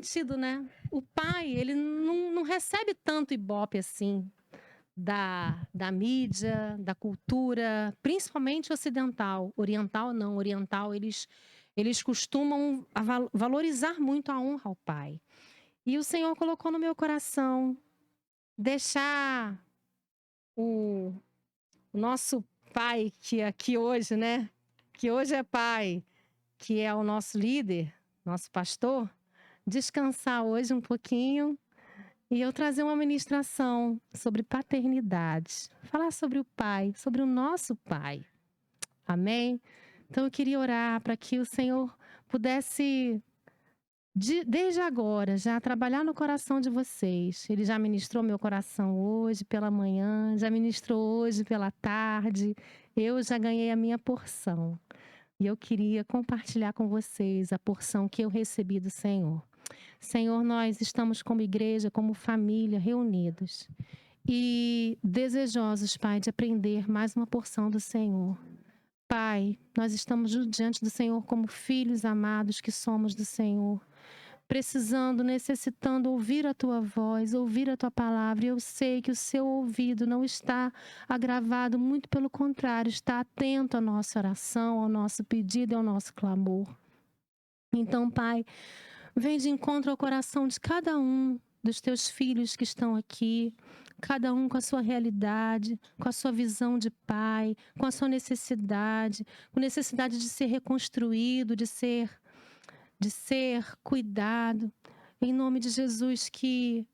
sentido, né? O pai, ele não recebe tanto ibope assim da mídia, da cultura, principalmente ocidental. Oriental não, oriental eles costumam valorizar muito a honra ao pai. E o Senhor colocou no meu coração deixar o nosso pai que aqui hoje, né? Que hoje é pai, que é o nosso líder, nosso pastor, descansar hoje um pouquinho e eu trazer uma ministração sobre paternidade. Falar sobre o pai, sobre o nosso pai. Amém? Então eu queria orar para que o Senhor pudesse, desde agora, já trabalhar no coração de vocês. Ele já ministrou meu coração hoje pela manhã, já ministrou hoje pela tarde. Eu já ganhei a minha porção. E eu queria compartilhar com vocês a porção que eu recebi do Senhor. Senhor, nós estamos como igreja, como família, reunidos e desejosos, Pai, de aprender mais uma porção do Senhor. Pai, nós estamos diante do Senhor como filhos amados que somos do Senhor, precisando, necessitando ouvir a Tua voz, ouvir a Tua palavra. E eu sei que o seu ouvido não está agravado, muito pelo contrário, está atento à nossa oração, ao nosso pedido e ao nosso clamor. Então, Pai, vem de encontro ao coração de cada um dos teus filhos que estão aqui, cada um com a sua realidade, com a sua visão de pai, com a sua necessidade, com necessidade de ser reconstruído, de ser cuidado. Em nome de Jesus, que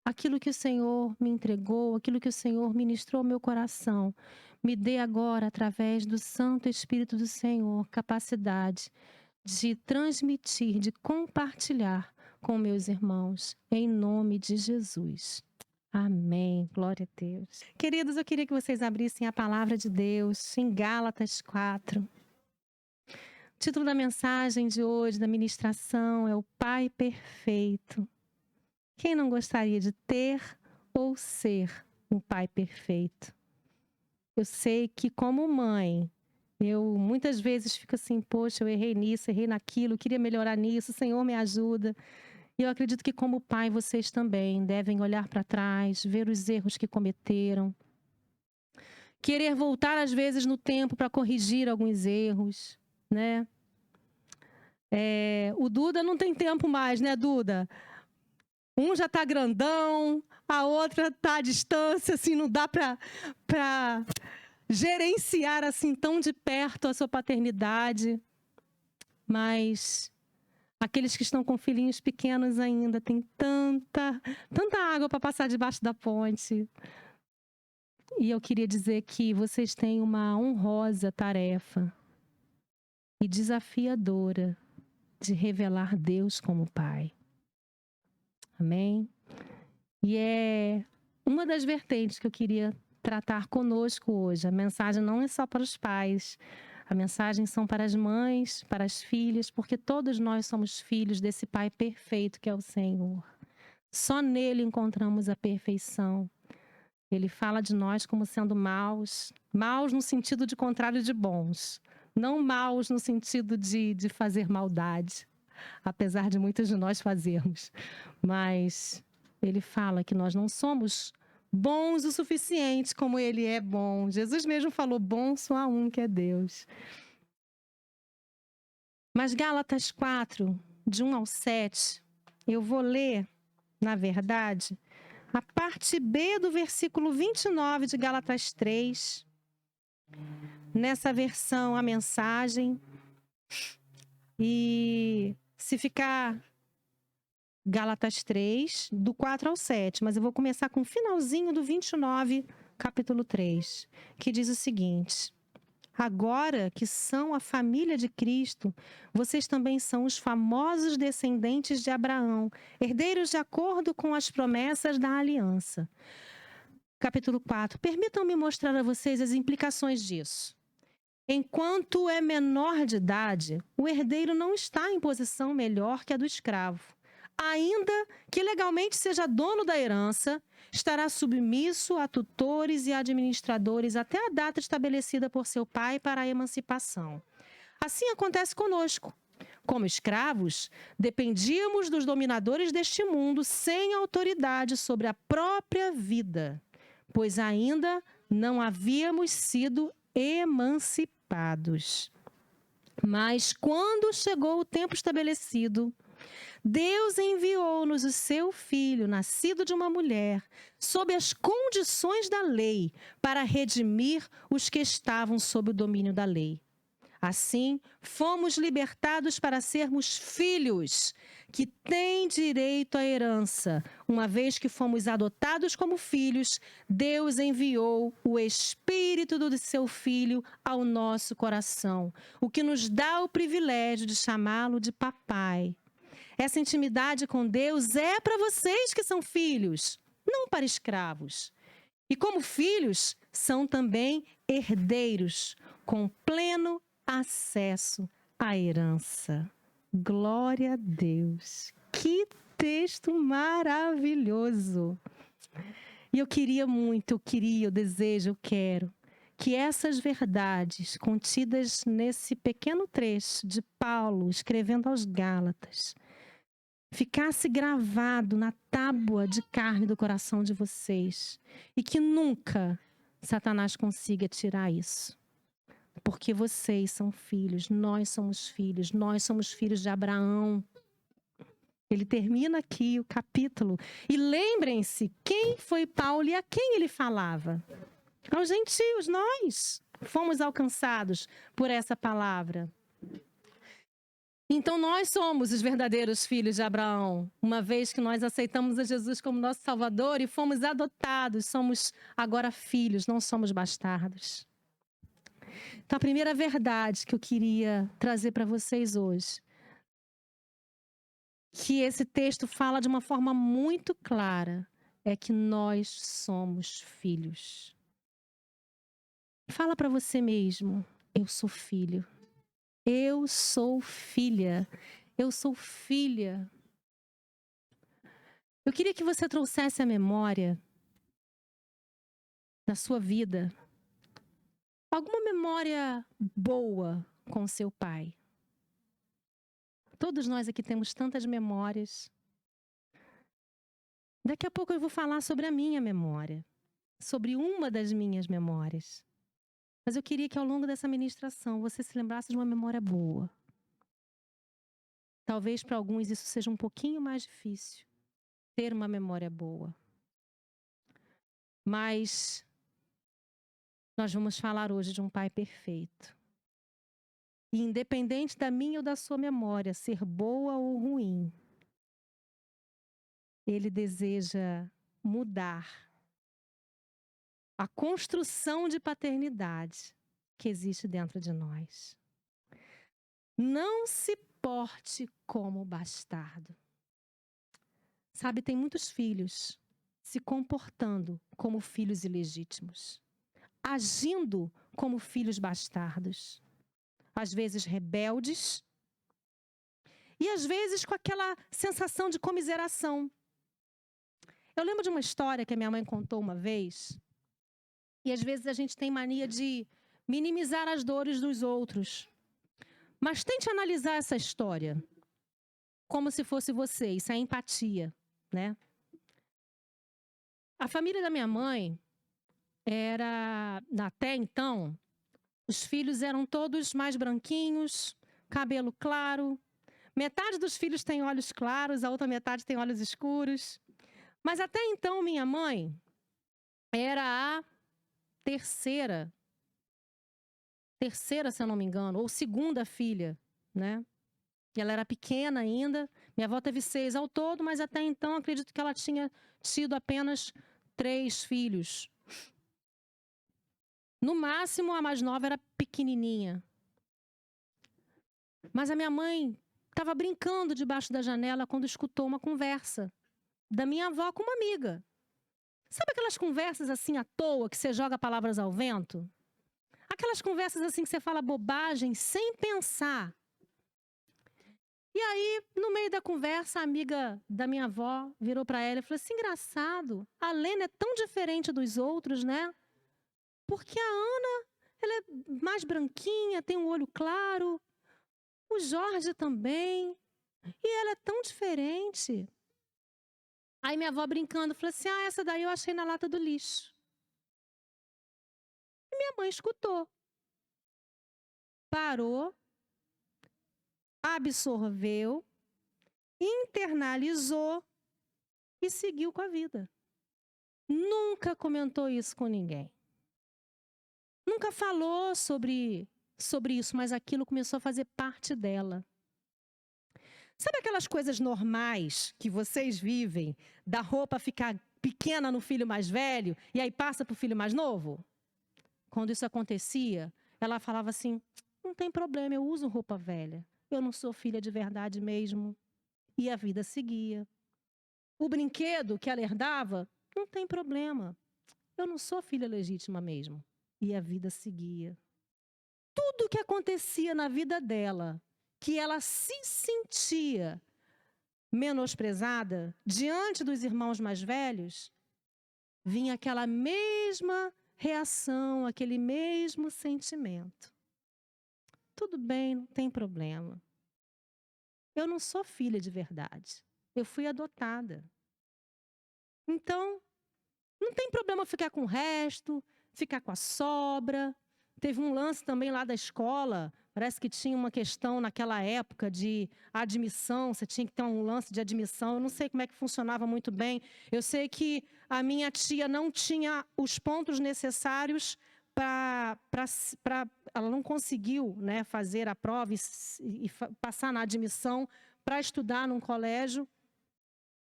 aquilo que o Senhor me entregou, aquilo que o Senhor ministrou ao meu coração, me dê agora, através do Santo Espírito do Senhor, capacidade de transmitir, de compartilhar com meus irmãos, em nome de Jesus. Amém. Glória a Deus. Queridos, eu queria que vocês abrissem a palavra de Deus em Gálatas 4. O título da mensagem de hoje, da ministração, é o Pai Perfeito. Quem não gostaria de ter ou ser um pai perfeito? Eu sei que, como mãe, eu muitas vezes fico assim, poxa, eu errei nisso, errei naquilo, queria melhorar nisso, Senhor me ajuda. E eu acredito que como pai, vocês também devem olhar para trás, ver os erros que cometeram. Querer voltar às vezes no tempo para corrigir alguns erros, né? O Duda não tem tempo mais, né, Duda? Um já está grandão, a outra está à distância, assim, não dá para gerenciar assim tão de perto a sua paternidade, mas aqueles que estão com filhinhos pequenos ainda têm tanta água para passar debaixo da ponte. E eu queria dizer que vocês têm uma honrosa tarefa e desafiadora de revelar Deus como Pai. Amém? E é uma das vertentes que eu queria tratar conosco hoje. A mensagem não é só para os pais, a mensagem são para as mães, para as filhas, porque todos nós somos filhos desse Pai perfeito que é o Senhor. Só nele encontramos a perfeição. Ele fala de nós como sendo maus no sentido de contrário de bons, não maus no sentido de fazer maldade, apesar de muitos de nós fazermos, mas ele fala que nós não somos bons o suficiente como ele é bom. Jesus mesmo falou, bom só há um que é Deus. Mas Gálatas 4, de 1 ao 7, eu vou ler, na verdade, a parte B do versículo 29 de Gálatas 3. Nessa versão, a mensagem. E se ficar Gálatas 3, do 4 ao 7, mas eu vou começar com o finalzinho do 29, capítulo 3, que diz o seguinte: agora que são a família de Cristo, vocês também são os famosos descendentes de Abraão, herdeiros de acordo com as promessas da aliança. Capítulo 4, permitam-me mostrar a vocês as implicações disso. Enquanto é menor de idade, o herdeiro não está em posição melhor que a do escravo. Ainda que legalmente seja dono da herança, estará submisso a tutores e administradores até a data estabelecida por seu pai para a emancipação. Assim acontece conosco. Como escravos, dependíamos dos dominadores deste mundo sem autoridade sobre a própria vida, pois ainda não havíamos sido emancipados. Mas quando chegou o tempo estabelecido, Deus enviou-nos o seu Filho, nascido de uma mulher, sob as condições da lei, para redimir os que estavam sob o domínio da lei. Assim, fomos libertados para sermos filhos, que têm direito à herança. Uma vez que fomos adotados como filhos, Deus enviou o Espírito do seu Filho ao nosso coração, o que nos dá o privilégio de chamá-lo de papai. Essa intimidade com Deus é para vocês que são filhos, não para escravos. E como filhos, são também herdeiros, com pleno acesso à herança. Glória a Deus. Que texto maravilhoso. E eu queria muito, eu desejo, eu quero que essas verdades contidas nesse pequeno trecho de Paulo escrevendo aos Gálatas ficasse gravado na tábua de carne do coração de vocês e que nunca Satanás consiga tirar isso. Porque vocês são filhos, nós somos filhos de Abraão. Ele termina aqui o capítulo. E lembrem-se, quem foi Paulo e a quem ele falava? Aos gentios, nós fomos alcançados por essa palavra. Então nós somos os verdadeiros filhos de Abraão, uma vez que nós aceitamos a Jesus como nosso Salvador e fomos adotados, somos agora filhos, não somos bastardos. Então, a primeira verdade que eu queria trazer para vocês hoje, que esse texto fala de uma forma muito clara, é que nós somos filhos. Fala para você mesmo, eu sou filho. Eu sou filha. Eu sou filha. Eu queria que você trouxesse a memória da sua vida. Alguma memória boa com seu pai. Todos nós aqui temos tantas memórias. Daqui a pouco eu vou falar sobre a minha memória. Sobre uma das minhas memórias. Mas eu queria que ao longo dessa ministração você se lembrasse de uma memória boa. Talvez para alguns isso seja um pouquinho mais difícil. Ter uma memória boa. Mas nós vamos falar hoje de um pai perfeito. E independente da minha ou da sua memória ser boa ou ruim, ele deseja mudar a construção de paternidade que existe dentro de nós. Não se porte como bastardo. Sabe, tem muitos filhos se comportando como filhos ilegítimos, agindo como filhos bastardos, às vezes rebeldes e às vezes com aquela sensação de comiseração. Eu lembro de uma história que a minha mãe contou uma vez, e às vezes a gente tem mania de minimizar as dores dos outros. Mas tente analisar essa história como se fosse você, isso é empatia, né? A família da minha mãe era, até então, os filhos eram todos mais branquinhos, cabelo claro. Metade dos filhos tem olhos claros, a outra metade tem olhos escuros. Mas até então, minha mãe era a terceira, se eu não me engano, ou segunda filha, né? E ela era pequena ainda. Minha avó teve 6 ao todo, mas até então acredito que ela tinha tido apenas 3 filhos. No máximo, a mais nova era pequenininha. Mas a minha mãe estava brincando debaixo da janela quando escutou uma conversa da minha avó com uma amiga. Sabe aquelas conversas assim à toa, que você joga palavras ao vento? Aquelas conversas assim que você fala bobagem sem pensar. E aí, no meio da conversa, a amiga da minha avó virou para ela e falou assim, engraçado, a Lena é tão diferente dos outros, né? Porque a Ana, ela é mais branquinha, tem um olho claro. O Jorge também. E ela é tão diferente. Aí minha avó brincando, falou assim, essa daí eu achei na lata do lixo. E minha mãe escutou. Parou, absorveu, internalizou e seguiu com a vida. Nunca comentou isso com ninguém. Nunca falou sobre isso, mas aquilo começou a fazer parte dela. Sabe aquelas coisas normais que vocês vivem, da roupa ficar pequena no filho mais velho e aí passa para o filho mais novo? Quando isso acontecia, ela falava assim, não tem problema, eu uso roupa velha. Eu não sou filha de verdade mesmo. E a vida seguia. O brinquedo que ela herdava, não tem problema. Eu não sou filha legítima mesmo. E a vida seguia. Tudo o que acontecia na vida dela, que ela se sentia menosprezada diante dos irmãos mais velhos, vinha aquela mesma reação, aquele mesmo sentimento. Tudo bem, não tem problema. Eu não sou filha de verdade. Eu fui adotada. Então, não tem problema ficar com o resto, ficar com a sobra. Teve um lance também lá da escola, parece que tinha uma questão naquela época de admissão, você tinha que ter um lance de admissão, eu não sei como é que funcionava muito bem. Eu sei que a minha tia não tinha os pontos necessários ela não conseguiu, né, fazer a prova e passar na admissão para estudar num colégio.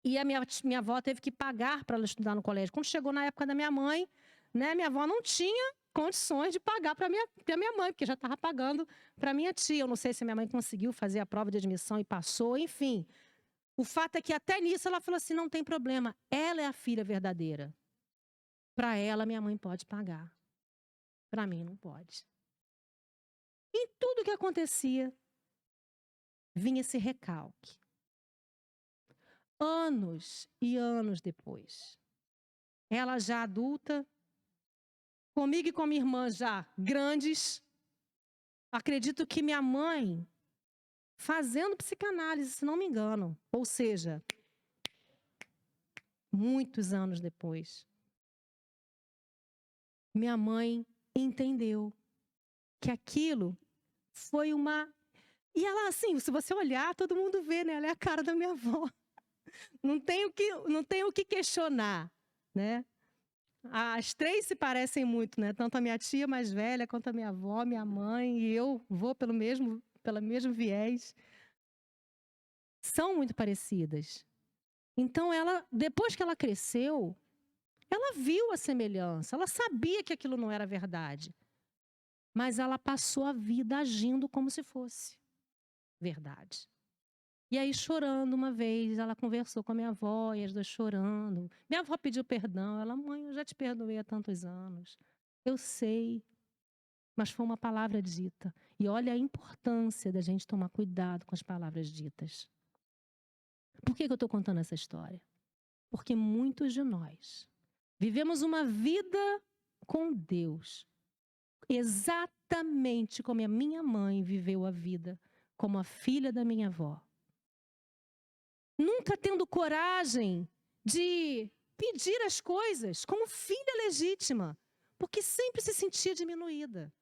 E a minha avó teve que pagar para ela estudar no colégio. Quando chegou na época da minha mãe, né, minha avó não tinha condições de pagar para minha mãe, porque já estava pagando para minha tia. Eu não sei se a minha mãe conseguiu fazer a prova de admissão e passou, enfim. O fato é que até nisso ela falou assim, não tem problema, ela é a filha verdadeira. Para ela, minha mãe pode pagar. Para mim, não pode. Em tudo que acontecia, vinha esse recalque. Anos e anos depois, ela já adulta, comigo e com a minha irmã já grandes, acredito que minha mãe fazendo psicanálise, se não me engano, ou seja, muitos anos depois, minha mãe entendeu que aquilo foi uma... E ela, assim, se você olhar, todo mundo vê, né? Ela é a cara da minha avó. Não tem o que questionar, né? As três se parecem muito, né? Tanto a minha tia mais velha, quanto a minha avó, minha mãe, e eu vou pelo mesmo viés. São muito parecidas. Então, depois que ela cresceu, ela viu a semelhança, ela sabia que aquilo não era verdade. Mas ela passou a vida agindo como se fosse verdade. E aí, chorando uma vez, ela conversou com a minha avó, e as duas chorando. Minha avó pediu perdão. Ela, mãe, eu já te perdoei há tantos anos. Eu sei, mas foi uma palavra dita. E olha a importância da gente tomar cuidado com as palavras ditas. Por que eu estou contando essa história? Porque muitos de nós vivemos uma vida com Deus, exatamente como a minha mãe viveu a vida, como a filha da minha avó. Nunca tendo coragem de pedir as coisas como filha legítima, porque sempre se sentia diminuída.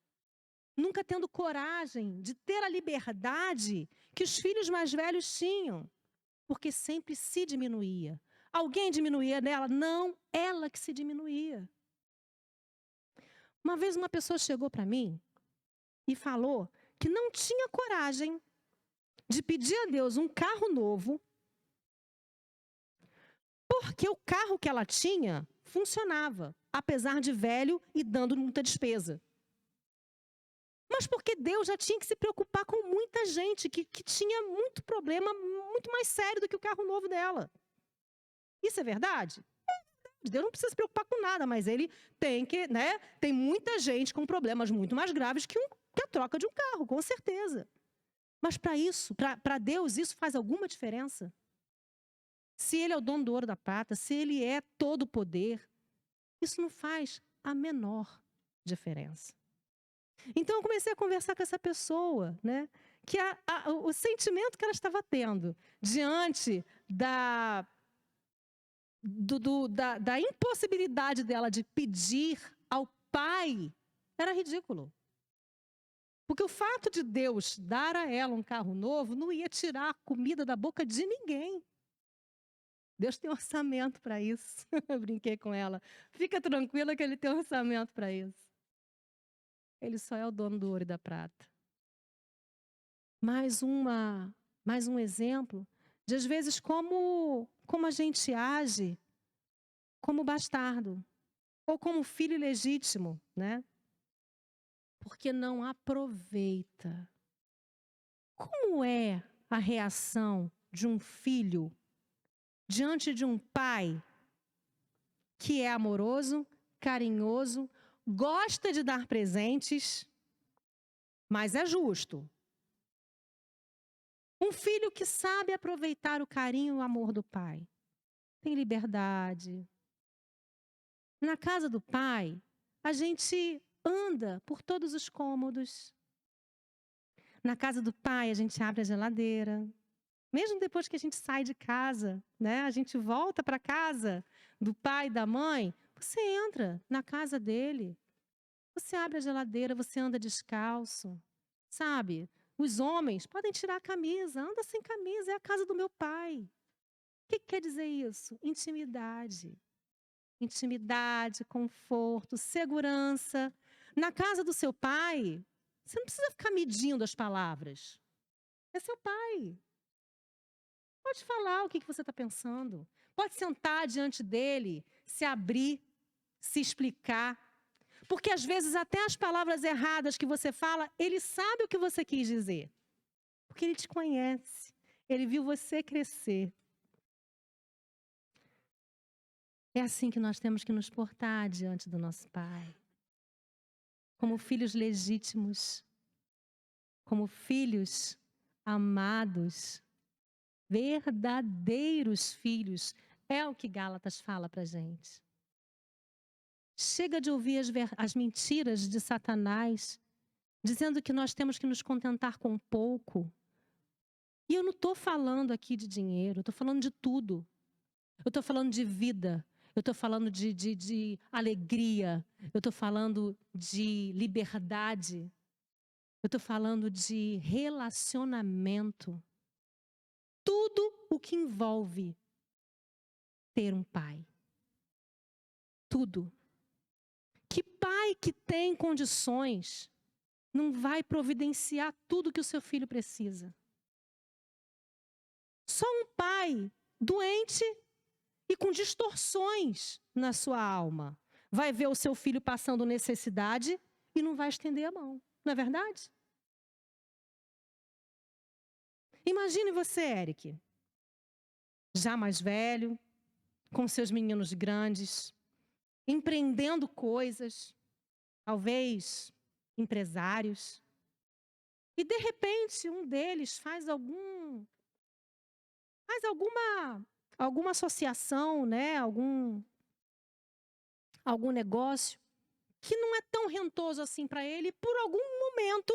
Nunca tendo coragem de ter a liberdade que os filhos mais velhos tinham, porque sempre se diminuía. Alguém diminuía dela? Não, ela que se diminuía. Uma vez uma pessoa chegou para mim e falou que não tinha coragem de pedir a Deus um carro novo, porque o carro que ela tinha funcionava, apesar de velho e dando muita despesa. Mas porque Deus já tinha que se preocupar com muita gente que tinha muito problema, muito mais sério do que o carro novo dela. Isso é verdade? Deus não precisa se preocupar com nada, mas ele tem que, né? Tem muita gente com problemas muito mais graves que a troca de um carro, com certeza. Mas para Deus, isso faz alguma diferença? Se ele é o dono do ouro da prata, se ele é todo o poder, isso não faz a menor diferença. Então eu comecei a conversar com essa pessoa, né, que o sentimento que ela estava tendo diante da impossibilidade dela de pedir ao pai era ridículo. Porque o fato de Deus dar a ela um carro novo não ia tirar a comida da boca de ninguém. Deus tem orçamento para isso. Eu brinquei com ela. Fica tranquila que ele tem orçamento para isso. Ele só é o dono do ouro e da prata. Mais um exemplo de, às vezes, como a gente age como bastardo ou como filho ilegítimo, né? Porque não aproveita. Como é a reação de um filho diante de um pai que é amoroso, carinhoso, gosta de dar presentes, mas é justo? Um filho que sabe aproveitar o carinho e o amor do pai. Tem liberdade. Na casa do pai, a gente anda por todos os cômodos. Na casa do pai, a gente abre a geladeira. Mesmo depois que a gente sai de casa, né? A gente volta para casa do pai e da mãe, você entra na casa dele. Você abre a geladeira, você anda descalço. Sabe? Os homens podem tirar a camisa, anda sem camisa, é a casa do meu pai. O que quer dizer isso? Intimidade. Intimidade, conforto, segurança. Na casa do seu pai, você não precisa ficar medindo as palavras. É seu pai. Pode falar o que você está pensando. Pode sentar diante dele, se abrir, se explicar. Porque às vezes até as palavras erradas que você fala, ele sabe o que você quis dizer. Porque ele te conhece. Ele viu você crescer. É assim que nós temos que nos portar diante do nosso Pai. Como filhos legítimos. Como filhos amados. Verdadeiros filhos. É o que Gálatas fala para a gente. Chega de ouvir as mentiras de Satanás, dizendo que nós temos que nos contentar com pouco. E eu não estou falando aqui de dinheiro, eu estou falando de tudo. Eu estou falando de vida, eu estou falando de alegria, eu estou falando de liberdade, eu estou falando de relacionamento. Tudo o que envolve ter um pai. Tudo. Que pai que tem condições não vai providenciar tudo que o seu filho precisa? Só um pai doente e com distorções na sua alma vai ver o seu filho passando necessidade e não vai estender a mão. Não é verdade? Imagine você, Eric, já mais velho, com seus meninos grandes, empreendendo coisas, talvez empresários, e de repente um deles faz alguma associação, né? algum negócio que não é tão rentoso assim para ele, e por algum momento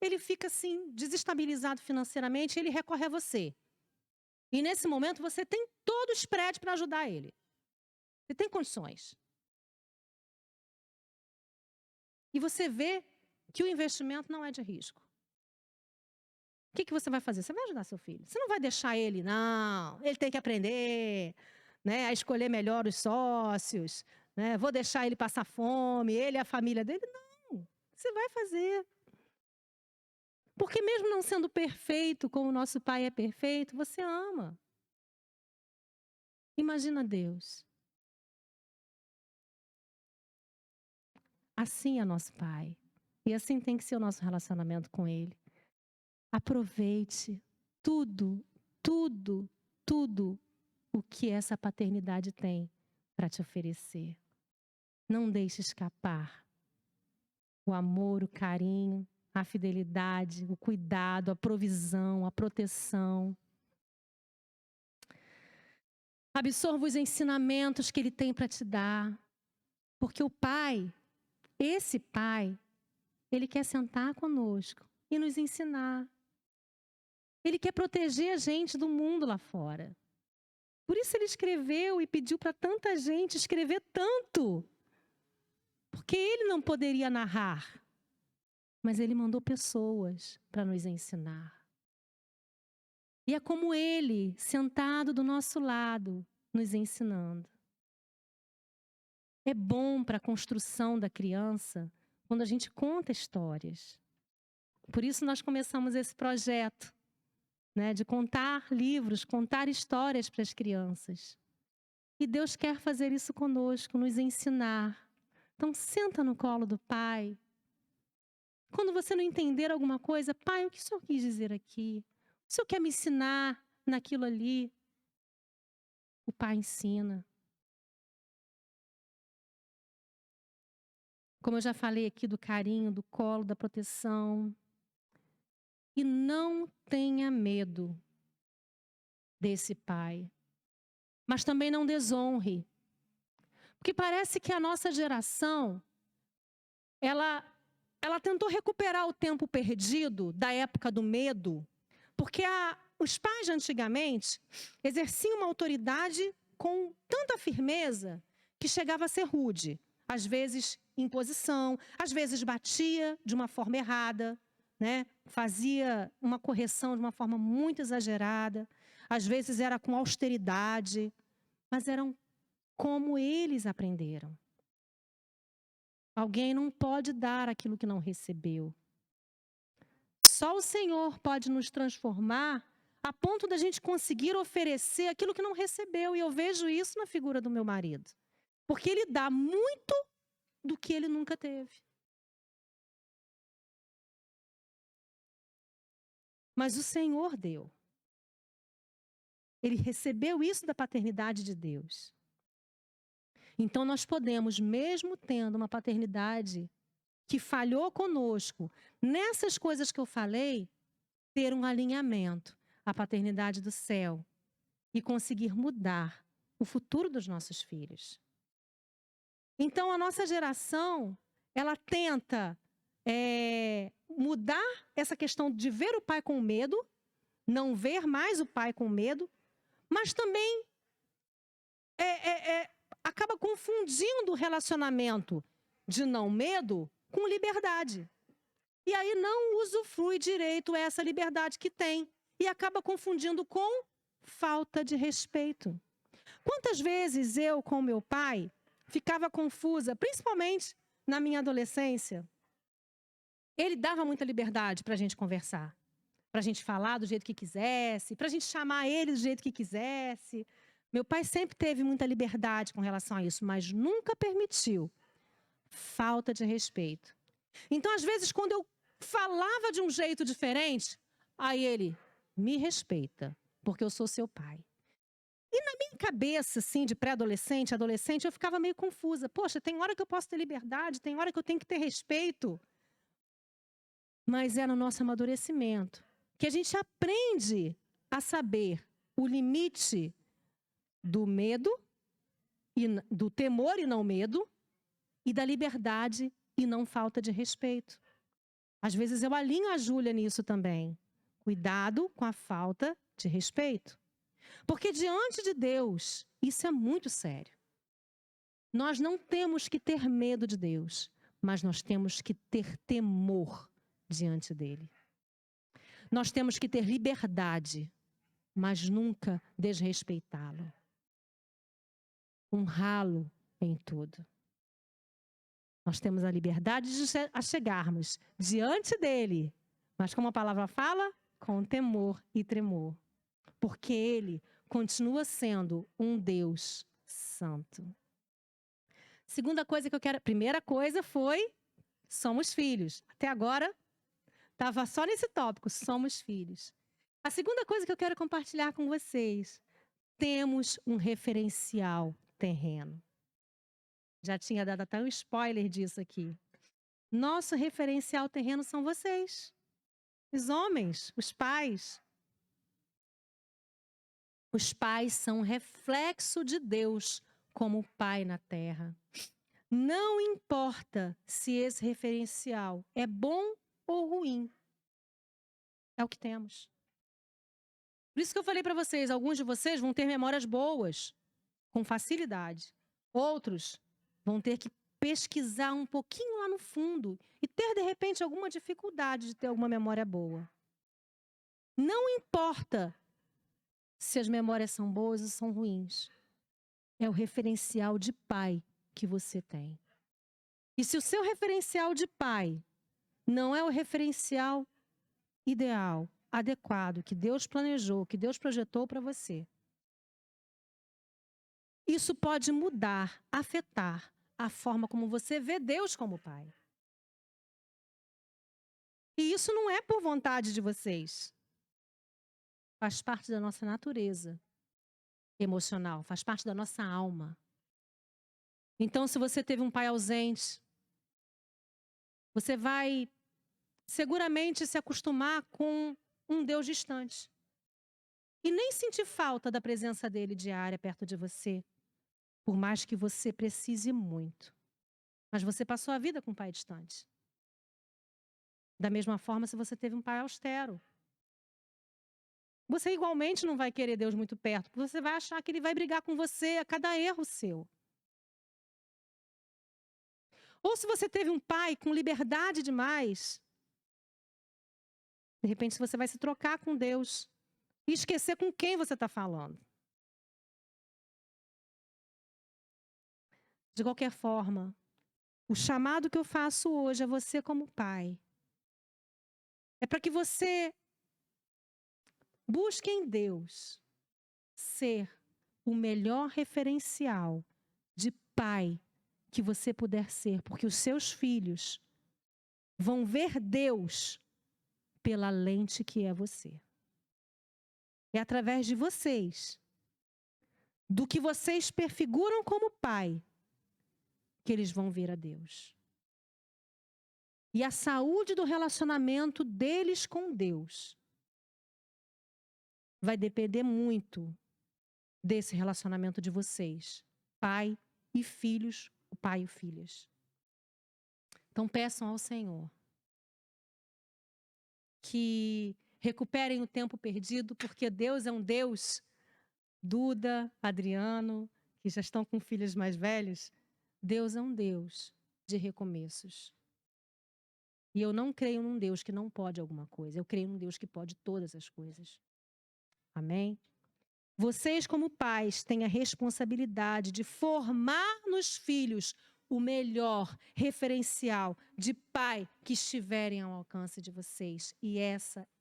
ele fica assim desestabilizado financeiramente, e ele recorre a você. E nesse momento você tem todo o spread para ajudar ele. Você tem condições. E você vê que o investimento não é de risco. O que você vai fazer? Você vai ajudar seu filho. Você não vai deixar ele, não. Ele tem que aprender, né, a escolher melhor os sócios. Né, vou deixar ele passar fome, ele e a família dele. Não, você vai fazer. Porque mesmo não sendo perfeito, como o nosso Pai é perfeito, você ama. Imagina Deus. Assim é nosso Pai. E assim tem que ser o nosso relacionamento com Ele. Aproveite tudo, tudo, tudo o que essa paternidade tem para te oferecer. Não deixe escapar o amor, o carinho, a fidelidade, o cuidado, a provisão, a proteção. Absorva os ensinamentos que Ele tem para te dar. Porque o Pai, esse Pai, Ele quer sentar conosco e nos ensinar. Ele quer proteger a gente do mundo lá fora. Por isso ele escreveu e pediu para tanta gente escrever tanto. Porque ele não poderia narrar. Mas ele mandou pessoas para nos ensinar. E é como ele, sentado do nosso lado, nos ensinando. É bom para a construção da criança quando a gente conta histórias. Por isso nós começamos esse projeto, né, de contar livros, contar histórias para as crianças. E Deus quer fazer isso conosco, nos ensinar. Então senta no colo do Pai. Quando você não entender alguma coisa, Pai, o que o Senhor quis dizer aqui? O Senhor quer me ensinar naquilo ali? O Pai ensina. Como eu já falei aqui do carinho, do colo, da proteção. E não tenha medo desse Pai. Mas também não desonre. Porque parece que a nossa geração, ela tentou recuperar o tempo perdido da época do medo. Porque os pais de antigamente exerciam uma autoridade com tanta firmeza que chegava a ser rude. Às vezes imposição, às vezes batia de uma forma errada, né? Fazia uma correção de uma forma muito exagerada. Às vezes era com austeridade, mas eram como eles aprenderam. Alguém não pode dar aquilo que não recebeu. Só o Senhor pode nos transformar a ponto da gente conseguir oferecer aquilo que não recebeu. E eu vejo isso na figura do meu marido. Porque ele dá muito do que ele nunca teve. Mas o Senhor deu. Ele recebeu isso da paternidade de Deus. Então nós podemos, mesmo tendo uma paternidade que falhou conosco, nessas coisas que eu falei, ter um alinhamento à paternidade do céu e conseguir mudar o futuro dos nossos filhos. Então a nossa geração, ela tenta mudar essa questão de ver o pai com medo, não ver mais o pai com medo, mas também acaba confundindo o relacionamento de não medo com liberdade. E aí não usufrui direito essa liberdade que tem. E acaba confundindo com falta de respeito. Quantas vezes eu, com meu pai, ficava confusa, principalmente na minha adolescência. Ele dava muita liberdade para a gente conversar. Para a gente falar do jeito que quisesse, para a gente chamar ele do jeito que quisesse. Meu pai sempre teve muita liberdade com relação a isso, mas nunca permitiu falta de respeito. Então, às vezes, quando eu falava de um jeito diferente, aí ele me respeita, porque eu sou seu pai. E na minha cabeça, assim, de pré-adolescente, adolescente, eu ficava meio confusa. Poxa, tem hora que eu posso ter liberdade, tem hora que eu tenho que ter respeito. Mas é no nosso amadurecimento que a gente aprende a saber o limite do medo, e do temor e não medo, e da liberdade e não falta de respeito. Às vezes eu alinho a Júlia nisso também. Cuidado com a falta de respeito. Porque diante de Deus, isso é muito sério. Nós não temos que ter medo de Deus, mas nós temos que ter temor diante dele. Nós temos que ter liberdade, mas nunca desrespeitá-lo. Honrá-lo em tudo. Nós temos a liberdade de chegarmos diante dele, mas como a palavra fala, com temor e tremor. Porque ele continua sendo um Deus santo. Segunda coisa que eu quero... Primeira coisa foi, somos filhos. Até agora, estava só nesse tópico, somos filhos. A segunda coisa que eu quero compartilhar com vocês, temos um referencial terreno. Já tinha dado até um spoiler disso aqui. Nosso referencial terreno são vocês. Os homens, os pais. Os pais são um reflexo de Deus como pai na terra. Não importa se esse referencial é bom ou ruim. É o que temos. Por isso que eu falei para vocês, alguns de vocês vão ter memórias boas, com facilidade. Outros vão ter que pesquisar um pouquinho lá no fundo e ter, de repente, alguma dificuldade de ter alguma memória boa. Não importa se as memórias são boas ou são ruins. É o referencial de pai que você tem. E se o seu referencial de pai não é o referencial ideal, adequado, que Deus planejou, que Deus projetou para você, isso pode mudar, afetar a forma como você vê Deus como pai. E isso não é por vontade de vocês. Faz parte da nossa natureza emocional, faz parte da nossa alma. Então, se você teve um pai ausente, você vai seguramente se acostumar com um Deus distante. E nem sentir falta da presença dele diária perto de você, por mais que você precise muito. Mas você passou a vida com um pai distante. Da mesma forma, se você teve um pai austero. Você igualmente não vai querer Deus muito perto, porque você vai achar que ele vai brigar com você a cada erro seu. Ou se você teve um pai com liberdade demais, de repente você vai se trocar com Deus e esquecer com quem você está falando. De qualquer forma, o chamado que eu faço hoje a você como pai é para que você busque em Deus ser o melhor referencial de pai que você puder ser, porque os seus filhos vão ver Deus pela lente que é você. É através de vocês, do que vocês perfiguram como pai, que eles vão ver a Deus. E a saúde do relacionamento deles com Deus vai depender muito desse relacionamento de vocês, pai e filhos, o pai e filhas. Então peçam ao Senhor que recuperem o tempo perdido, porque Deus é um Deus, Duda, Adriano, que já estão com filhos mais velhos, Deus é um Deus de recomeços. E eu não creio num Deus que não pode alguma coisa, eu creio num Deus que pode todas as coisas. Amém? Vocês, como pais, têm a responsabilidade de formar nos filhos o melhor referencial de pai que estiverem ao alcance de vocês. E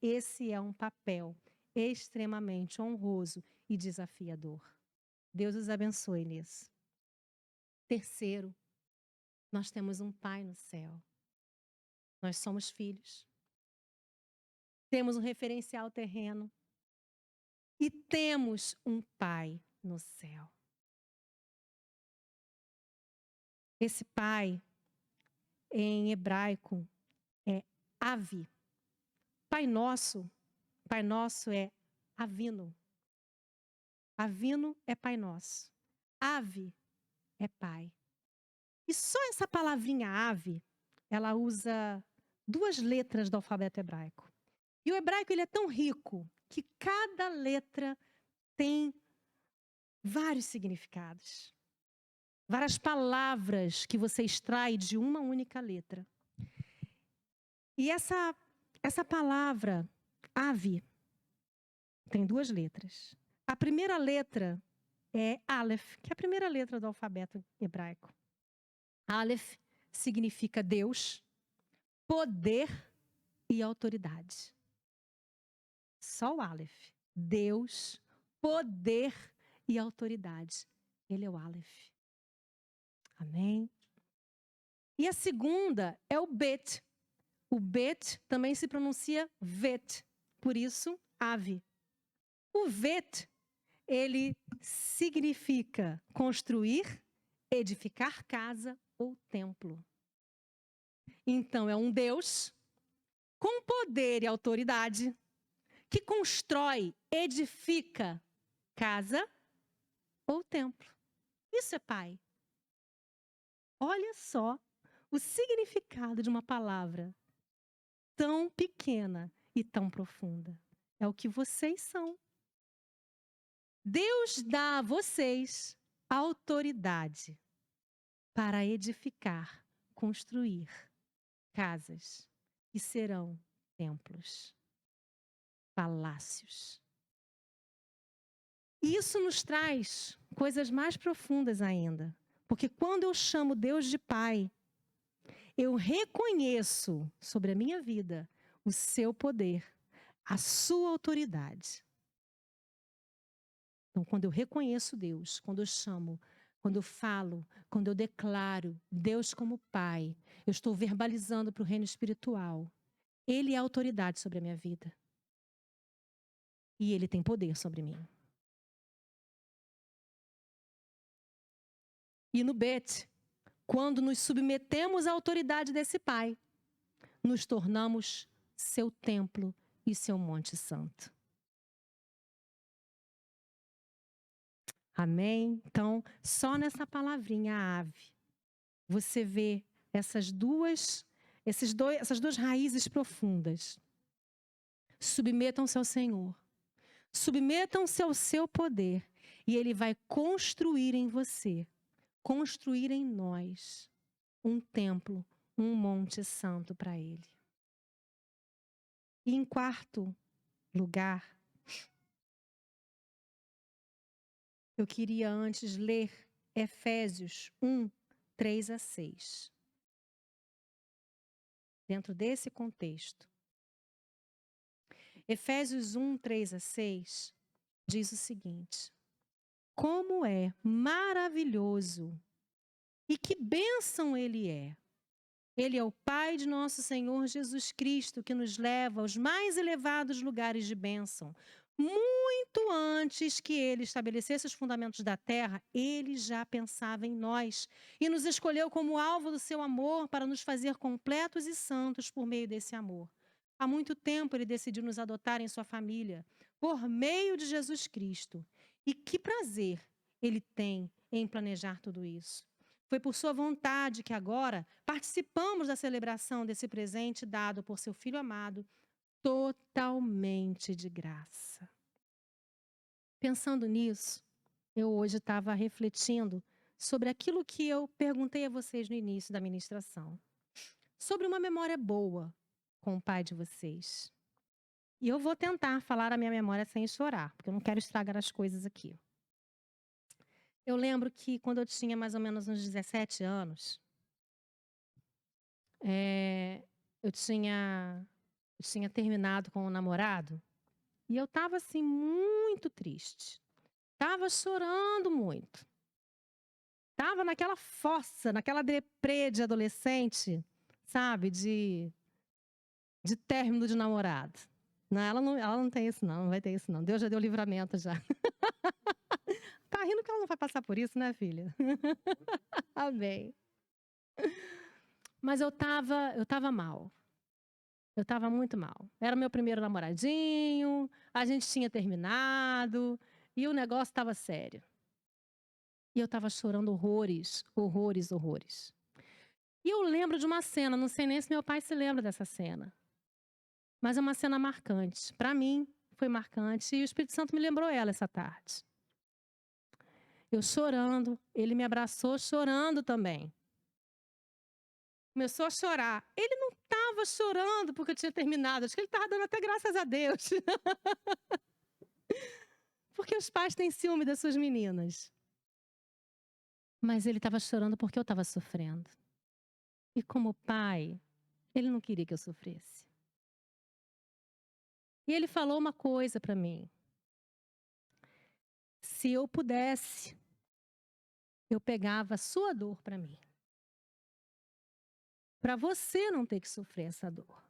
esse é um papel extremamente honroso e desafiador. Deus os abençoe nisso. Terceiro, nós temos um pai no céu. Nós somos filhos. Temos um referencial terreno. E temos um pai no céu. Esse pai, em hebraico, é Avi. Pai nosso é Avino. Avino é pai nosso. Avi é pai. E só essa palavrinha Avi, ela usa 2 letras do alfabeto hebraico. E o hebraico ele é tão rico que cada letra tem vários significados. Várias palavras que você extrai de uma única letra. E essa palavra, Avi, tem 2 letras. A primeira letra é Aleph, que é a primeira letra do alfabeto hebraico. Aleph significa Deus, poder e autoridade. Só o Aleph. Deus, poder e autoridade. Ele é o Aleph. Amém? E a segunda é o Bet. O Bet também se pronuncia Vet. Por isso, Ave. O Vet, ele significa construir, edificar casa ou templo. Então, é um Deus com poder e autoridade que constrói, edifica casa ou templo. Isso é pai. Olha só o significado de uma palavra tão pequena e tão profunda. É o que vocês são. Deus dá a vocês autoridade para edificar, construir casas que serão templos, palácios. E isso nos traz coisas mais profundas ainda. Porque quando eu chamo Deus de Pai, eu reconheço sobre a minha vida o seu poder, a sua autoridade. Então, quando eu reconheço Deus, quando eu chamo, quando eu falo, quando eu declaro Deus como Pai, eu estou verbalizando para o reino espiritual. Ele é a autoridade sobre a minha vida. E Ele tem poder sobre mim. E no Bet, quando nos submetemos à autoridade desse Pai, nos tornamos seu templo e seu monte santo. Amém? Então, só nessa palavrinha ave, você vê essas duas raízes profundas. Submetam-se ao Senhor. Submetam-se ao seu poder. E Ele vai construir em você, construir em nós, um templo, um monte santo para Ele. E em quarto lugar, eu queria antes ler Efésios 1, 3-6. Dentro desse contexto. Efésios 1, 3-6 diz o seguinte: como é maravilhoso e que bênção Ele é. Ele é o Pai de nosso Senhor Jesus Cristo, que nos leva aos mais elevados lugares de bênção. Muito antes que Ele estabelecesse os fundamentos da terra, Ele já pensava em nós e nos escolheu como alvo do seu amor para nos fazer completos e santos por meio desse amor. Há muito tempo Ele decidiu nos adotar em sua família, por meio de Jesus Cristo. E que prazer Ele tem em planejar tudo isso. Foi por sua vontade que agora participamos da celebração desse presente dado por seu Filho amado, totalmente de graça. Pensando nisso, eu hoje estava refletindo sobre aquilo que eu perguntei a vocês no início da ministração. Sobre uma memória boa com o pai de vocês. E eu vou tentar falar a minha memória sem chorar, porque eu não quero estragar as coisas aqui. Eu lembro que quando eu tinha mais ou menos uns 17 anos, eu tinha terminado com um namorado e eu estava assim muito triste. Estava chorando muito. Estava naquela fossa, naquela deprê de adolescente, sabe, de término de namorado. Não, ela não tem isso não vai ter isso não. Deus já deu livramento já. Tá rindo que ela não vai passar por isso, né, filha? Amém. Mas eu tava mal. Eu tava muito mal. Era meu primeiro namoradinho, a gente tinha terminado e o negócio estava sério. E eu tava chorando horrores, horrores, horrores. E eu lembro de uma cena, não sei nem se meu pai se lembra dessa cena. Mas é uma cena marcante. Para mim, foi marcante e o Espírito Santo me lembrou ela essa tarde. Eu chorando, ele me abraçou chorando também. Começou a chorar. Ele não estava chorando porque eu tinha terminado. Acho que ele estava dando até graças a Deus. Porque os pais têm ciúme das suas meninas. Mas ele estava chorando porque eu estava sofrendo. E como pai, ele não queria que eu sofresse. E ele falou uma coisa para mim. Se eu pudesse, eu pegava a sua dor para mim. Para você não ter que sofrer essa dor.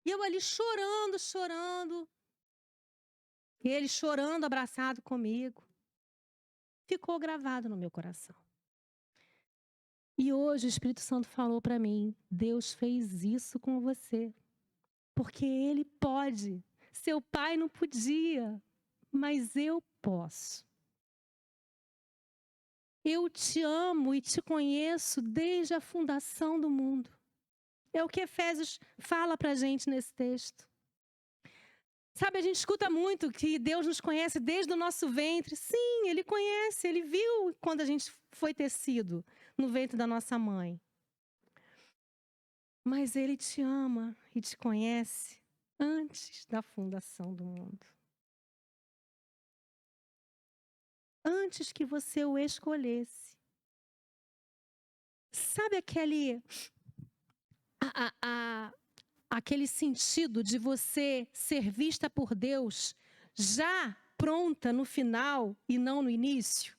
E eu ali chorando, chorando. E ele chorando, abraçado comigo. Ficou gravado no meu coração. E hoje o Espírito Santo falou para mim, Deus fez isso com você. Porque Ele pode. Seu pai não podia, mas eu posso. Eu te amo e te conheço desde a fundação do mundo. É o que Efésios fala para a gente nesse texto. Sabe, a gente escuta muito que Deus nos conhece desde o nosso ventre. Sim, Ele conhece, Ele viu quando a gente foi tecido no ventre da nossa mãe. Mas Ele te ama e te conhece antes da fundação do mundo. Antes que você o escolhesse. Sabe aquele sentido de você ser vista por Deus já pronta no final e não no início?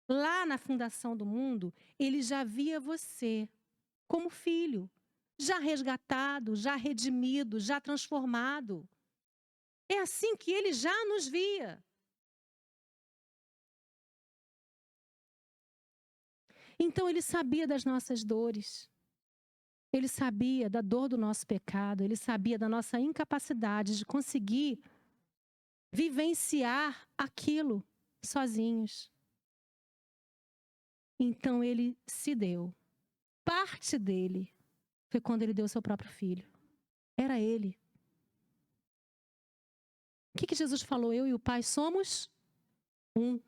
Lá na fundação do mundo, Ele já via você como filho, já resgatado, já redimido, já transformado. É assim que Ele já nos via. Então Ele sabia das nossas dores. Ele sabia da dor do nosso pecado. Ele sabia da nossa incapacidade de conseguir vivenciar aquilo sozinhos. Então Ele se deu. Parte dele foi quando Ele deu seu próprio filho. Era Ele. O que Jesus falou? Eu e o Pai somos um.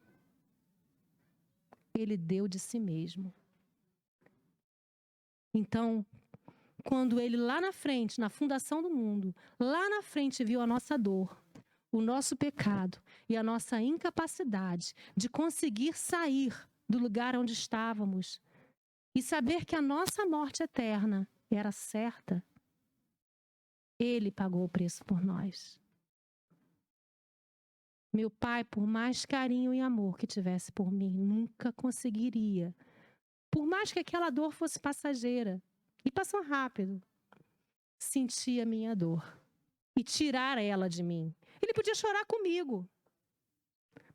Ele deu de si mesmo. Então, quando Ele lá na frente, na fundação do mundo, lá na frente viu a nossa dor, o nosso pecado e a nossa incapacidade de conseguir sair do lugar onde estávamos e saber que a nossa morte eterna era certa, Ele pagou o preço por nós. Meu pai, por mais carinho e amor que tivesse por mim, nunca conseguiria. Por mais que aquela dor fosse passageira e passou rápido, sentir a minha dor e tirar ela de mim. Ele podia chorar comigo,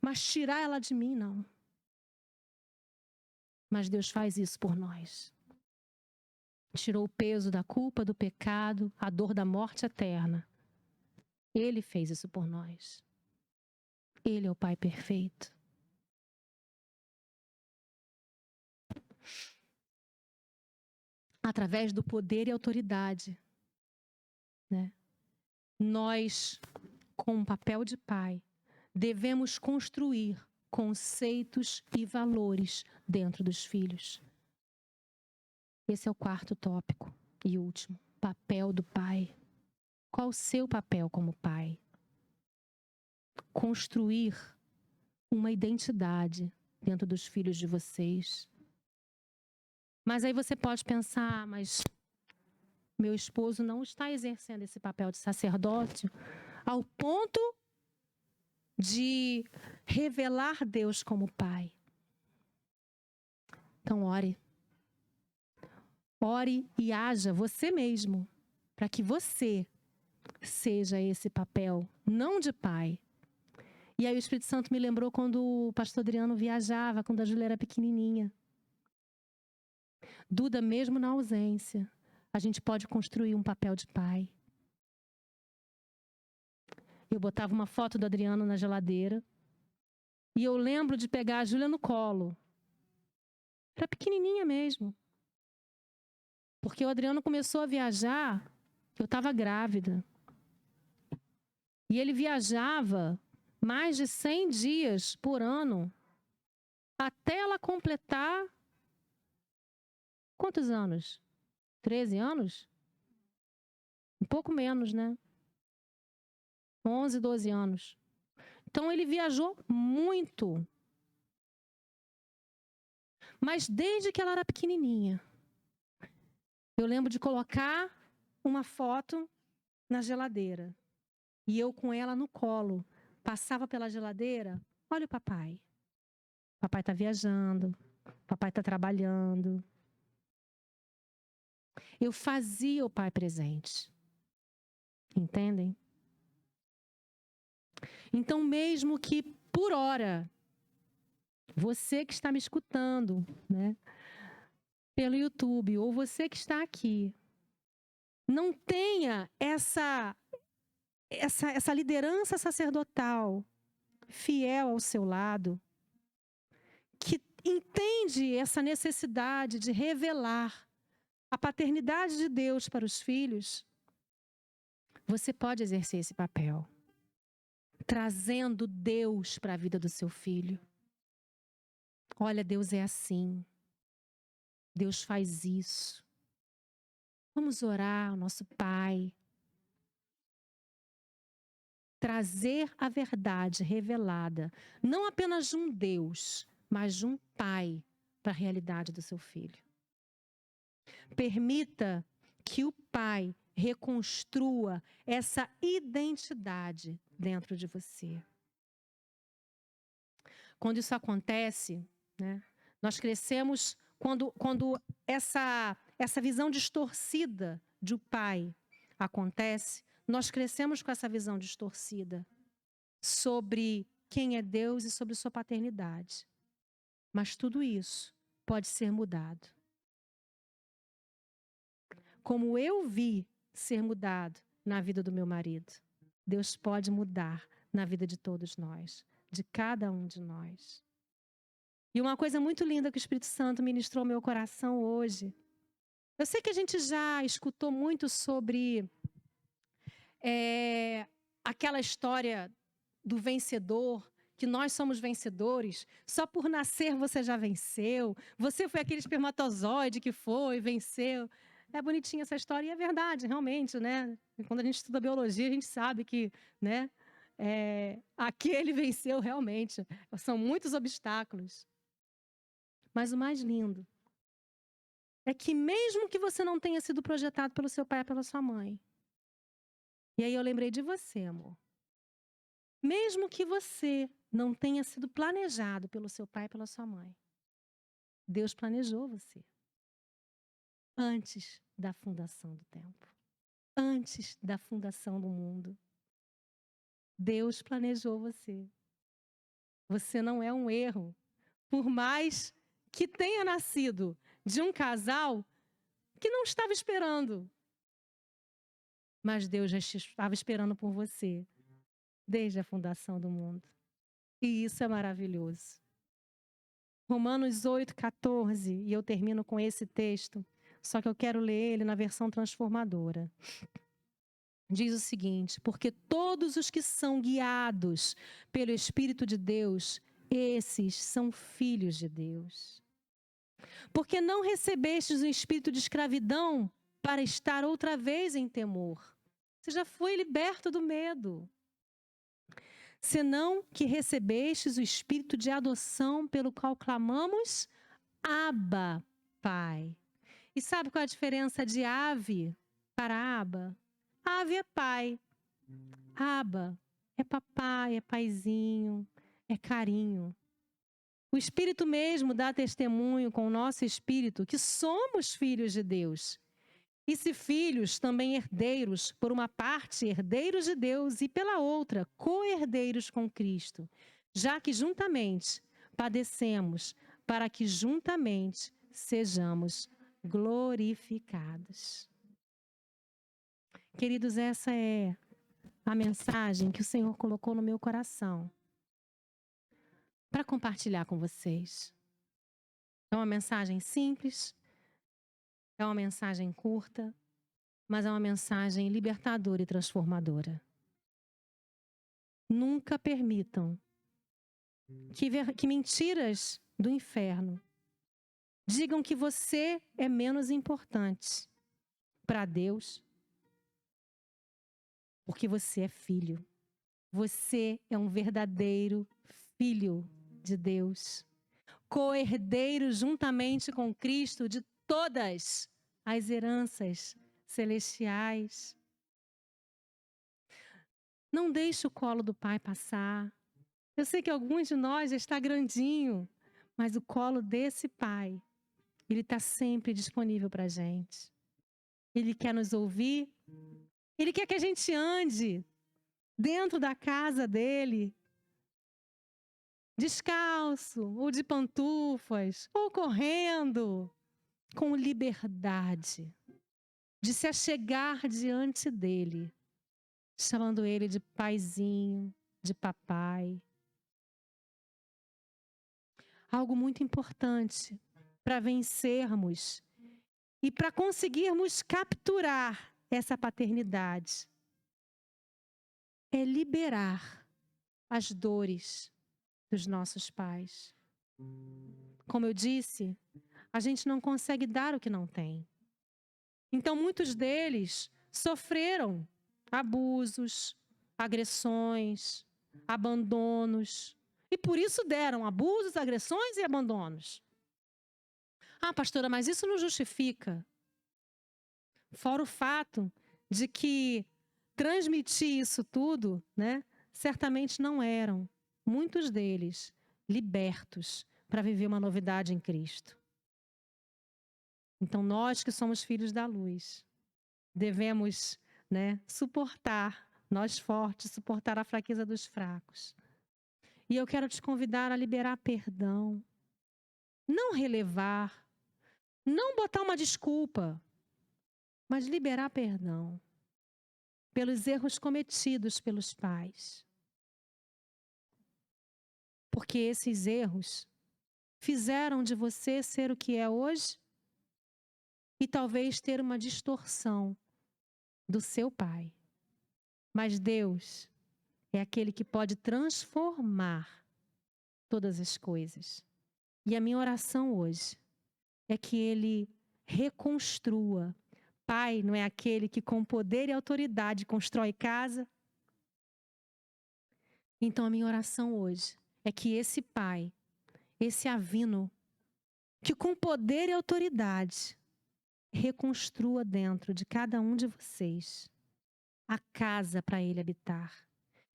mas tirar ela de mim, não. Mas Deus faz isso por nós. Tirou o peso da culpa, do pecado, a dor da morte eterna. Ele fez isso por nós. Ele é o Pai perfeito. Através do poder e autoridade, né? Nós, com o papel de pai, devemos construir conceitos e valores dentro dos filhos. Esse é o quarto tópico e último. Papel do pai. Qual o seu papel como pai? Construir uma identidade dentro dos filhos de vocês. Mas aí você pode pensar, mas meu esposo não está exercendo esse papel de sacerdócio ao ponto de revelar Deus como pai. Então ore. Ore e haja você mesmo, para que você seja esse papel, não de pai. E aí o Espírito Santo me lembrou quando o pastor Adriano viajava, quando a Júlia era pequenininha. Duda, mesmo na ausência, a gente pode construir um papel de pai. Eu botava uma foto do Adriano na geladeira e eu lembro de pegar a Júlia no colo. Era pequenininha mesmo. Porque o Adriano começou a viajar, eu estava grávida. E ele viajava mais de 100 dias por ano, até ela completar... Quantos anos? 13 anos? Um pouco menos, né? 11, 12 anos. Então ele viajou muito. Mas desde que ela era pequenininha, eu lembro de colocar uma foto na geladeira. E eu com ela no colo. Passava pela geladeira. Olha o papai. Papai está viajando. Papai está trabalhando. Eu fazia o pai presente. Entendem? Então, mesmo que por hora, você que está me escutando, né, pelo YouTube, ou você que está aqui, não tenha essa liderança sacerdotal fiel ao seu lado, que entende essa necessidade de revelar a paternidade de Deus para os filhos, você pode exercer esse papel, trazendo Deus para a vida do seu filho. Olha, Deus é assim. Deus faz isso. Vamos orar ao nosso Pai. Trazer a verdade revelada, não apenas de um Deus, mas de um Pai para a realidade do seu filho. Permita que o Pai reconstrua essa identidade dentro de você. Quando isso acontece, né, nós crescemos quando essa visão distorcida de um pai acontece, nós crescemos com essa visão distorcida sobre quem é Deus e sobre sua paternidade. Mas tudo isso pode ser mudado. Como eu vi ser mudado na vida do meu marido, Deus pode mudar na vida de todos nós, de cada um de nós. E uma coisa muito linda que o Espírito Santo ministrou ao meu coração hoje. Eu sei que a gente já escutou muito sobre aquela história do vencedor, que nós somos vencedores, só por nascer você já venceu, você foi aquele espermatozoide que foi, venceu. É bonitinha essa história e é verdade, realmente, né? Quando a gente estuda biologia, a gente sabe que, né, aquele venceu realmente. São muitos obstáculos. Mas o mais lindo é que mesmo que você não tenha sido projetado pelo seu pai ou pela sua mãe, e aí eu lembrei de você, amor. Mesmo que você não tenha sido planejado pelo seu pai e pela sua mãe, Deus planejou você. Antes da fundação do tempo. Antes da fundação do mundo. Deus planejou você. Você não é um erro. Por mais que tenha nascido de um casal que não estava esperando. Mas Deus já estava esperando por você. Desde a fundação do mundo. E isso é maravilhoso. Romanos 8,14, e eu termino com esse texto, só que eu quero ler ele na versão transformadora. Diz o seguinte: porque todos os que são guiados pelo Espírito de Deus, esses são filhos de Deus. Porque não recebestes o espírito de escravidão para estar outra vez em temor. Você já foi liberto do medo. Senão que recebestes o espírito de adoção pelo qual clamamos, Abba, Pai. E sabe qual é a diferença de ave para Abba? Ave é pai. Abba é papai, é paizinho, é carinho. O Espírito mesmo dá testemunho com o nosso espírito que somos filhos de Deus. E se filhos, também herdeiros, por uma parte herdeiros de Deus e pela outra co-herdeiros com Cristo, já que juntamente padecemos, para que juntamente sejamos glorificados. Queridos, essa é a mensagem que o Senhor colocou no meu coração para compartilhar com vocês. É uma mensagem simples, é uma mensagem curta, mas é uma mensagem libertadora e transformadora. Nunca permitam que mentiras do inferno digam que você é menos importante para Deus, porque você é filho. Você é um verdadeiro filho de Deus, co-herdeiro juntamente com Cristo de todas as heranças celestiais. Não deixe o colo do Pai passar. Eu sei que alguns de nós já está grandinho, mas o colo desse Pai, ele está sempre disponível para a gente. Ele quer nos ouvir. Ele quer que a gente ande dentro da casa dele, descalço, ou de pantufas, ou correndo, com liberdade de se achegar diante dele, chamando ele de paizinho, de papai. Algo muito importante para vencermos E para conseguirmos capturar essa paternidade, é liberar as dores dos nossos pais. Como eu disse, a gente não consegue dar o que não tem. Então, muitos deles sofreram abusos, agressões, abandonos. E por isso deram abusos, agressões e abandonos. Ah, pastora, mas isso não justifica. Fora o fato de que transmitir isso tudo, né, certamente não eram, muitos deles, libertos para viver uma novidade em Cristo. Então, nós que somos filhos da luz, devemos, né, suportar, nós fortes, suportar a fraqueza dos fracos. E eu quero te convidar a liberar perdão, não relevar, não botar uma desculpa, mas liberar perdão pelos erros cometidos pelos pais. Porque esses erros fizeram de você ser o que é hoje e talvez ter uma distorção do seu pai. Mas Deus é aquele que pode transformar todas as coisas. E a minha oração hoje é que Ele reconstrua. Pai não é aquele que com poder e autoridade constrói casa? Então a minha oração hoje é que esse pai, esse Avino, que com poder e autoridade reconstrua dentro de cada um de vocês a casa para ele habitar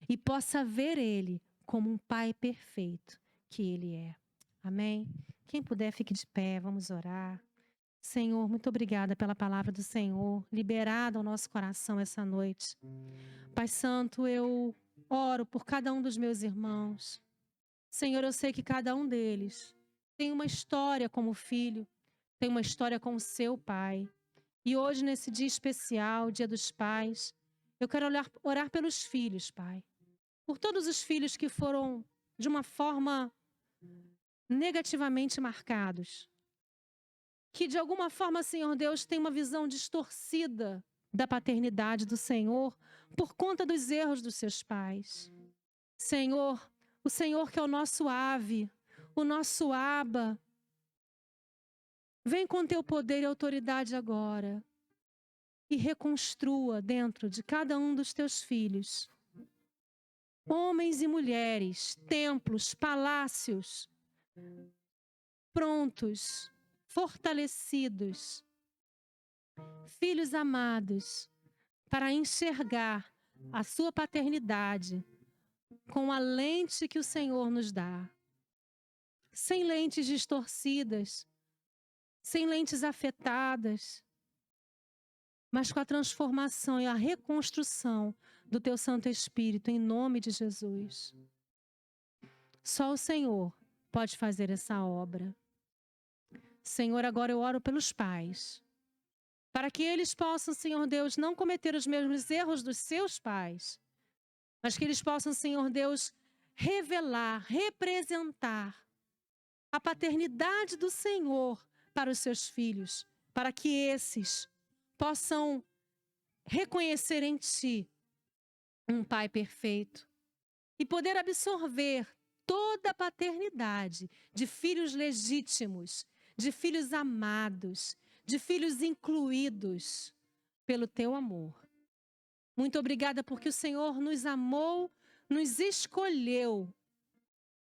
e possa ver ele como um pai perfeito que ele é. Amém? Quem puder, fique de pé, vamos orar. Senhor, muito obrigada pela palavra do Senhor, liberada ao nosso coração essa noite. Pai Santo, eu oro por cada um dos meus irmãos. Senhor, eu sei que cada um deles tem uma história como filho, tem uma história com o seu pai. E hoje, nesse dia especial, Dia dos Pais, eu quero orar pelos filhos, Pai. Por todos os filhos que foram, de uma forma, negativamente marcados. Que, de alguma forma, Senhor Deus, tem uma visão distorcida da paternidade do Senhor por conta dos erros dos seus pais. Senhor, o Senhor que é o nosso ave, o nosso Aba, vem com teu poder e autoridade agora e reconstrua dentro de cada um dos teus filhos, homens e mulheres, templos, palácios, prontos, fortalecidos, filhos amados, para enxergar a sua paternidade com a lente que o Senhor nos dá, sem lentes distorcidas, sem lentes afetadas, mas com a transformação e a reconstrução do teu Santo Espírito, em nome de Jesus. Só o Senhor pode fazer essa obra. Senhor, agora eu oro pelos pais, para que eles possam, Senhor Deus, não cometer os mesmos erros dos seus pais, mas que eles possam, Senhor Deus, revelar, representar a paternidade do Senhor para os seus filhos, para que esses possam reconhecer em Ti um Pai perfeito e poder absorver toda a paternidade de filhos legítimos, de filhos amados, de filhos incluídos pelo Teu amor. Muito obrigada porque o Senhor nos amou, nos escolheu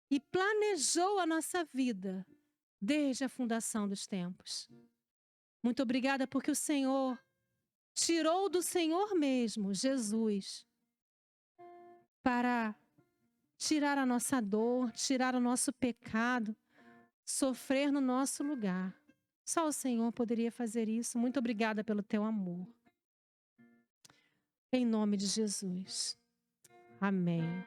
e planejou a nossa vida desde a fundação dos tempos. Muito obrigada porque o Senhor tirou do Senhor mesmo, Jesus, para tirar a nossa dor, tirar o nosso pecado, sofrer no nosso lugar. Só o Senhor poderia fazer isso. Muito obrigada pelo teu amor. Em nome de Jesus. Amém.